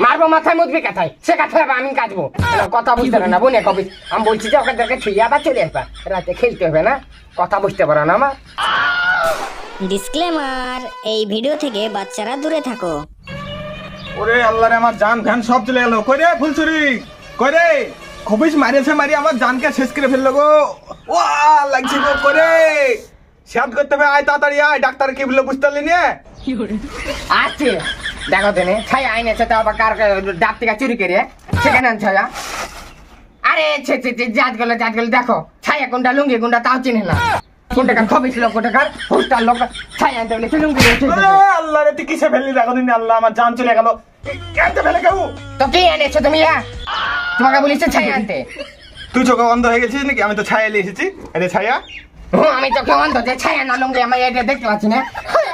মারবো মাথায় মুদবি কাথায় সে কাথায় আমি কাটবো কথা বুঝতে পারে না বোনে কবি আমি বলছি যে ওকে ছুঁয়ে আবার চলে আসবা রাতে খেলতে হবে না কথা বুঝতে পারো না আমার ডিসক্লেমার এই ভিডিও থেকে বাচ্চারা দূরে থাকো। ওরে আল্লাহ রে আমার জান ফ্যান সব চলে গেল কই রে ফুলছুরি কই রে খবিস মারিয়েছে মারি আমার জানকে শেষ করে ফেললো গো ও লাগছে গো করে শ্যাদ করতে হবে আয় তাড়াতাড়ি আয় ডাক্তার কি বললো বুঝতে পারলি না আছে দেখো তেনে ছাই আইনেছে তো আবার কার ডাক থেকে চুরি করে সেখানে ছায়া আরে ছে জাত গেল দেখো ছায়া কোনটা লুঙ্গি কোনটা তাও চিনে না কোনটা খবিস লোক কোনটা হোস্টাল লোক ছাই আনতে বলে লুঙ্গি আল্লাহ রে তুই কিসে ফেললি দেখো দিন আল্লাহ আমার জান চলে গেল কেনতে ফেলে কেউ তো কি এনেছো তুমি তোমাকে বলিস ছাই আনতে তুই চোখে অন্ধ হয়ে গেছিস নাকি আমি তো ছায়া নিয়ে এসেছি আরে ছায়া আমি তো কেমন তো যে ছায়া না লুঙ্গি আমি এটা দেখতে পাচ্ছি না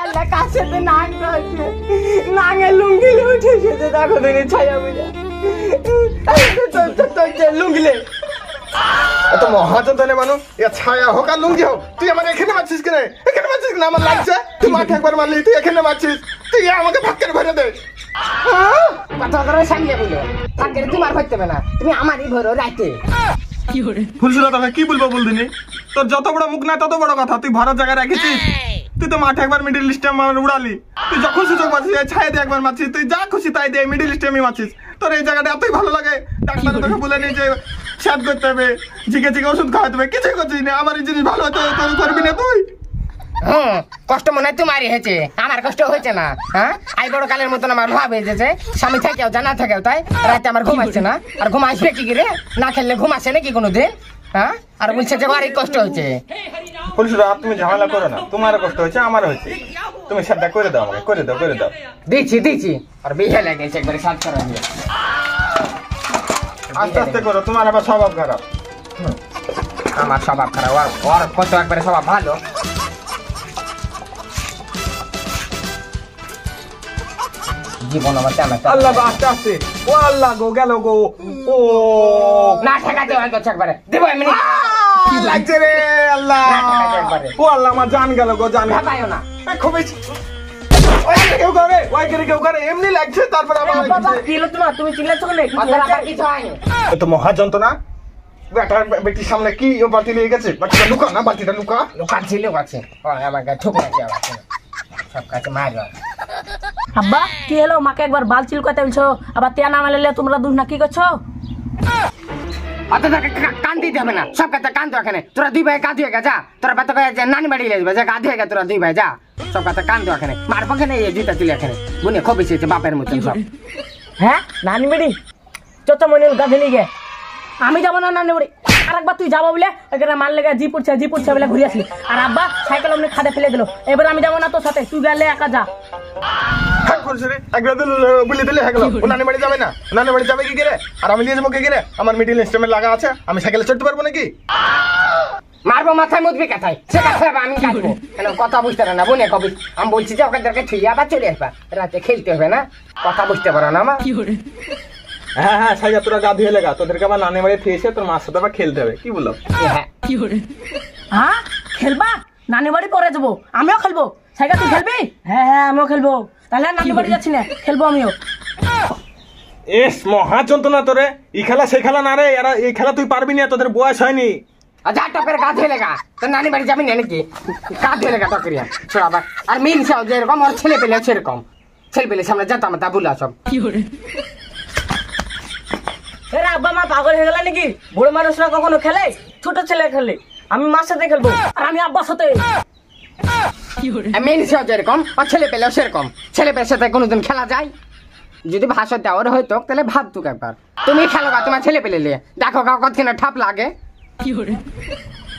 আল্লাহ কাছে তো নাক রয়েছে নাঙে লুঙ্গি উঠেছে তো দেখো দিনে ছায়া বুঝে তো লুঙ্গিলে এত মহাজনে মানু ইয়া ছায়া হোক আর লুঙ্গি হোক তুই আমার এখানে মারছিস কেন এখানে মারছিস না আমার লাগছে তুই মাঠে একবার মারলি তুই এখানে মারছিস তুই আমাকে ফাঁকের ভরে দে কথা করে সামনে বলো ফাঁকের তোমার হইতে হবে না তুমি আমারই ভরো রাইতে ফুলসুরা তোকে কি বলবো বলদিনি তোর যত বড় মুখ না তত বড় কথা তুই ভরার জায়গায় রেখেছিস তুই তো মাঠে একবার মিডিল লিস্টে উড়ালি তুই যখন সুযোগ পাচ্ছিস ছায়া দিয়ে একবার মারছিস তুই যা খুশি তাই দিয়ে মিডিল লিস্টে আমি মারছিস তোর এই জায়গাটা এতই ভালো লাগে ডাক্তার তোকে বলে নি যে শ্বাস করতে হবে জিগে ওষুধ খাওয়াতে হবে কিছুই করছিস না আমার এই জিনিস ভালো হতো তুই করবি না তুই কষ্ট মনে হয় তোমারই হয়েছে আমার কষ্ট হয়েছে না হ্যাঁ আই বড় কালের মতন আমার ভাব হয়েছে স্বামী থেকেও জানা থেকেও তাই রাতে আমার ঘুম আসছে না আর ঘুম আসবে কি রে না খেললে ঘুম আসে নাকি কোনোদিন হ্যাঁ আর বলছে যে ভারী কষ্ট হয়েছে ফুলসুরা তুমি ঝামেলা করো না তোমারও কষ্ট হয়েছে আমারও হয়েছে তুমি সাথে করে দাও আমাকে করে দাও দিচ্ছি আর বিহে লেগেছে একবারে সাত করা দিয়ে আস্তে আস্তে করো তোমার আবার স্বভাব খারাপ আমার স্বভাব খারাপ ওর কত একবারে স্বভাব ভালো জীবন আমার তেমন আল্লাহ আস্তে আস্তে ও আল্লাহ গো গেল গো ও না ঠেকাতে হয় তো একবারে দেবো এমনি লাগছে রে আল্লাহ ও আল্লাহ আমার জান গেল গো জান ভাবাইও না খুবই কেউ করে এমনি লাগছে তারপর আবার তুমি চিল্লাচ্ছ কেন কিছু হয়নি তো মহা যন্ত্রণা বেটার বেটির সামনে কি বালতি লেগে গেছে বালতিটা লুকা না বালতিটা লুকাচ্ছে আমার গায়ে ঠুকে আছে আবার সব কাছে মারো আব্বা কি হলো মাকে একবার বাল চিলকাতে বলছো আবার তিয়া না মেলে তোমরা দুষ না কি করছো অত কান দিতে হবে না সব কথা কান তো এখানে তোরা দুই ভাই কাঁদ হয়ে গে যা তোরা বাতা নানি বাড়ি যাবে যা কাঁদ হয়ে গে তোরা দুই ভাই যা সব কথা কান তো এখানে মারবো কেন এই জুতা তুলে এখানে বুনে খুব বেশি বাপের মতন সব হ্যাঁ নানি বাড়ি চোচা মনে গাধে নিয়ে গে আমি যাবো না নানি বাড়ি আর একবার তুই যাবো বলে এখানে মার লেগে জি পড়ছে বলে ঘুরে আসলি আর আব্বা সাইকেল অমনি খাদে ফেলে দিল এবার আমি যাবো না তোর সাথে তুই গেলে একা যা নানি বাড়ি যাবে না নানি বাড়ি যাবে কি গেলে আর আমি নিয়ে যাবো কে গেলে আমার মিডিল ইনস্ট্রুমেন্ট লাগা আছে আমি সাইকেলে চড়তে পারবো নাকি মারবো মাথায় মুদবি কাথায় সে কাথায় আমি কাটবো কেন কথা বুঝতে পারে না বোনে কবি আমি বলছি যে ওকে ছুঁয়ে আবার চলে আসবা রাতে খেলতে হবে না কথা বুঝতে পারো না আমার হ্যাঁ সাইজা তোরা গা ধুয়ে লেগা তোদেরকে আবার নানি বাড়ি থেকে এসে তোর মার সাথে আবার খেলতে হবে কি বললো হ্যাঁ খেলবা নানি বাড়ি পরে যাবো আমিও খেলবো সাইকেল তুই খেলবি হ্যাঁ আমিও খেলবো তাহলে নানি বাড়ি যাচ্ছি না খেলবো আমিও এস মহা যন্ত্রণা তোরে এই খেলা সেই খেলা না রে এরা এই খেলা তুই পারবি না তোদের বয়স হয়নি যা টপের গা ধুয়ে লেগা তোর নানি বাড়ি যাবি না নাকি গা ধুয়ে লেগা টকরিয়া ছোড়াবা আর মিলছাও যেরকম ওর ছেলে পেলে সেরকম ছেলে পেলে সামনে যেতাম তা বুলা সব এরা আব্বা মা পাগল হয়ে গেল নাকি বড় মানুষরা কখনো খেলে ছোট ছেলে খেলে আমি মার সাথে খেলবো আর আমি আব্বার সাথে মিলছাও যেরকম ওর ছেলে পেলেও সেরকম ছেলে পেলের সাথে কোনোদিন খেলা যায় যদি ভাষা দেওয়ার হইতো তাহলে ভাবতুক একবার তুমি খেলো গা তোমার ছেলে পেলে দেখো গা কতক্ষণ ঠাপ লাগে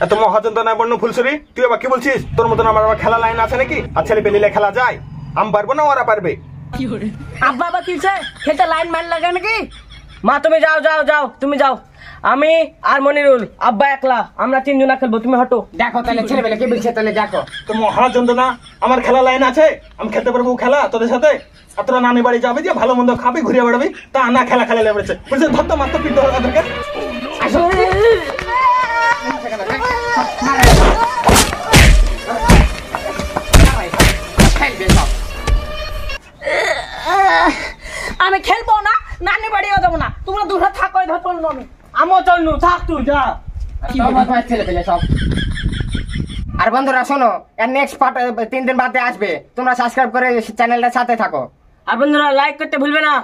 এত মহাযন্ত্রণায় বন্য ফুলসুরি তুই আবার কি বলছিস তোর মতন আমার আবার খেলা লাইন আছে নাকি আর ছেলে পেলে খেলা যায় আমি পারবো না ওরা পারবে আব্বা আবার কি খেলতে লাইন মাইন লাগে নাকি মা তুমি যাও তুমি যাও আমি আর মনিরুল আব্বা একলা আমরা তিনজনা খেলবো তুমি হটো দেখো তাহলে ছেলে পেলে কে বলছে তাহলে দেখো তো মহাযন্ত্রণা আমার খেলা লাইন আছে আমি খেলতে পারবো খেলা তোদের সাথে আর তোরা নানি বাড়ি যাবে যে ভালো মন্দ খাবি ঘুরে বেড়াবি তা না খেলা লেগেছে বলছে ধরতো মাত্র পিঠতে হবে তাদেরকে আমি খেলবো না নানি বাড়িও যাবো না, তোমরা দূরে থাকো, ধর চলনু আমিও চলনু, থাক তুই যা। ছেলে পেলে সব। আর বন্ধুরা শোনো, এর নেক্সট পার্ট 3 দিন বাদে আসবে, তোমরা সাবস্ক্রাইব করে চ্যানেলটার সাথে থাকো। আর বন্ধুরা লাইক করতে ভুলবে না।